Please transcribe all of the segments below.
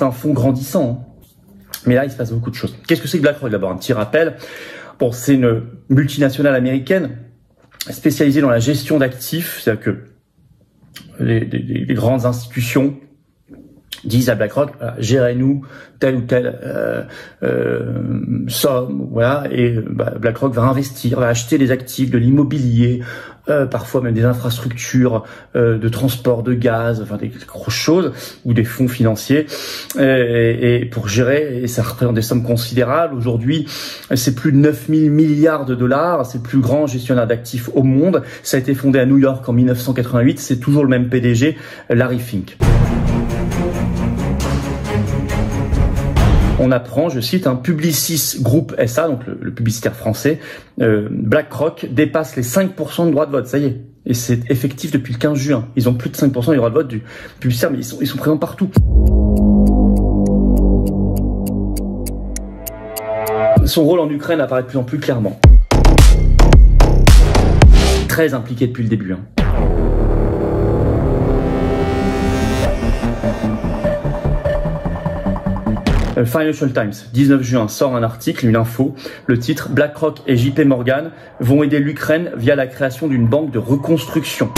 un fonds grandissant. Mais là, il se passe beaucoup de choses. Qu'est-ce que c'est que BlackRock? D'abord, un petit rappel. Bon, c'est une multinationale américaine spécialisée dans la gestion d'actifs. C'est-à-dire que les grandes institutions disent à BlackRock, gérez-nous telle ou telle somme, voilà, et BlackRock va investir, va acheter des actifs, de l'immobilier, parfois même des infrastructures de transport de gaz, enfin des grosses choses, ou des fonds financiers, et pour gérer, et ça représente des sommes considérables. Aujourd'hui, c'est plus de 9 000 milliards de dollars, c'est le plus grand gestionnaire d'actifs au monde. Ça a été fondé à New York en 1988, c'est toujours le même PDG, Larry Fink. On apprend, je cite, un Publicis Group SA, donc le publicitaire français, BlackRock dépasse les 5% de droits de vote, ça y est. Et c'est effectif depuis le 15 juin. Ils ont plus de 5% des droits de vote du publicitaire, mais ils sont présents partout. Son rôle en Ukraine apparaît de plus en plus clairement. Très impliqué depuis le début. Financial Times, 19 juin, sort un article, une info, le titre « BlackRock et JP Morgan vont aider l'Ukraine via la création d'une banque de reconstruction ».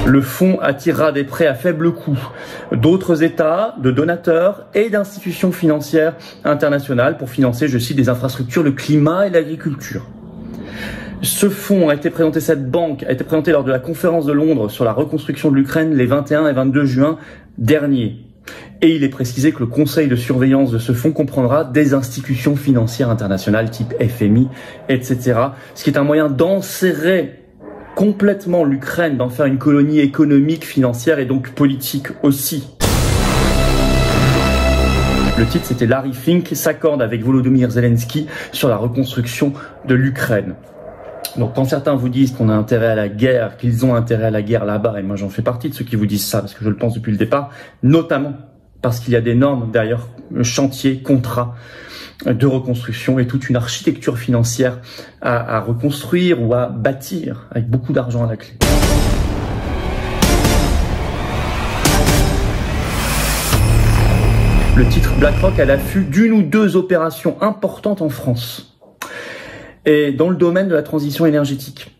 Le fonds attirera des prêts à faible coût d'autres États, de donateurs et d'institutions financières internationales pour financer, je cite, des infrastructures, le climat et l'agriculture. Ce fonds a été présenté, cette banque a été présentée lors de la conférence de Londres sur la reconstruction de l'Ukraine les 21 et 22 juin dernier. Et il est précisé que le conseil de surveillance de ce fonds comprendra des institutions financières internationales type FMI, etc. Ce qui est un moyen d'enserrer complètement l'Ukraine, d'en faire une colonie économique, financière et donc politique aussi. Le titre, c'était Larry Fink s'accorde avec Volodymyr Zelensky sur la reconstruction de l'Ukraine. Donc quand certains vous disent qu'on a intérêt à la guerre, qu'ils ont intérêt à la guerre là-bas, et moi j'en fais partie de ceux qui vous disent ça, parce que je le pense depuis le départ, notamment parce qu'il y a des normes derrière, chantier, contrat de reconstruction et toute une architecture financière à reconstruire ou à bâtir, avec beaucoup d'argent à la clé. Le titre BlackRock à l'affût d'une ou deux opérations importantes en France. Et dans le domaine de la transition énergétique.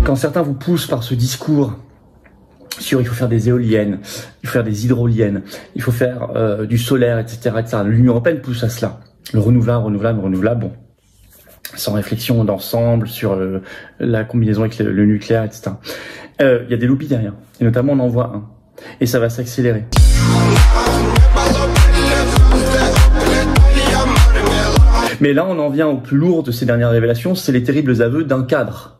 Quand certains vous poussent par ce discours sur il faut faire des éoliennes, il faut faire des hydroliennes, il faut faire du solaire, etc., etc. L'Union européenne pousse à cela. Le renouvelable, bon, sans réflexion d'ensemble sur la combinaison avec le nucléaire, etc. Il y a des lobbies derrière, et notamment on en voit un. Et ça va s'accélérer. Mais là, on en vient au plus lourd de ces dernières révélations, c'est les terribles aveux d'un cadre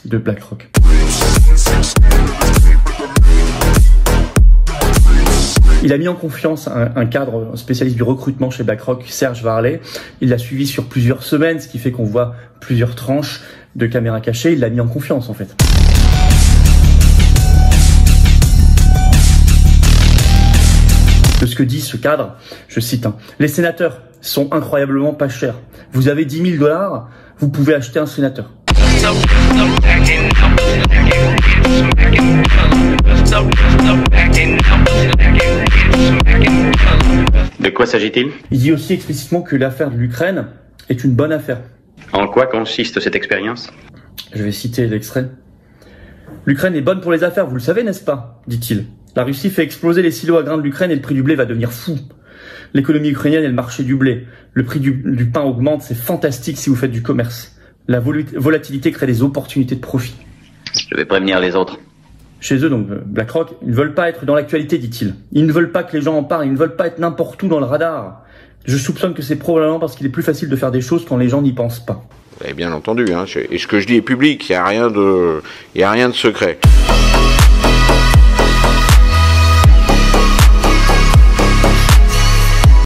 de BlackRock. Il a mis en confiance un cadre spécialiste du recrutement chez BlackRock, Serge Varley. Il l'a suivi sur plusieurs semaines, ce qui fait qu'on voit plusieurs tranches de caméras cachées. Il l'a mis en confiance, en fait. De ce que dit ce cadre, je cite, les sénateurs sont incroyablement pas chers. Vous avez 10 000 $, vous pouvez acheter un sénateur. De quoi s'agit-il? Il dit aussi explicitement que l'affaire de l'Ukraine est une bonne affaire. En quoi consiste cette expérience? Je vais citer l'extrait. L'Ukraine est bonne pour les affaires, vous le savez, n'est-ce pas? Dit-il. La Russie fait exploser les silos à grains de l'Ukraine et le prix du blé va devenir fou. L'économie ukrainienne et le marché du blé. Le prix du pain augmente, c'est fantastique si vous faites du commerce. La volatilité crée des opportunités de profit. Je vais prévenir les autres. Chez eux, donc, BlackRock, ils ne veulent pas être dans l'actualité, dit-il. Ils ne veulent pas que les gens en parlent, ils ne veulent pas être n'importe où dans le radar. Je soupçonne que c'est probablement parce qu'il est plus facile de faire des choses quand les gens n'y pensent pas. Vous avez bien entendu, hein, et ce que je dis est public, il n'y a rien de secret.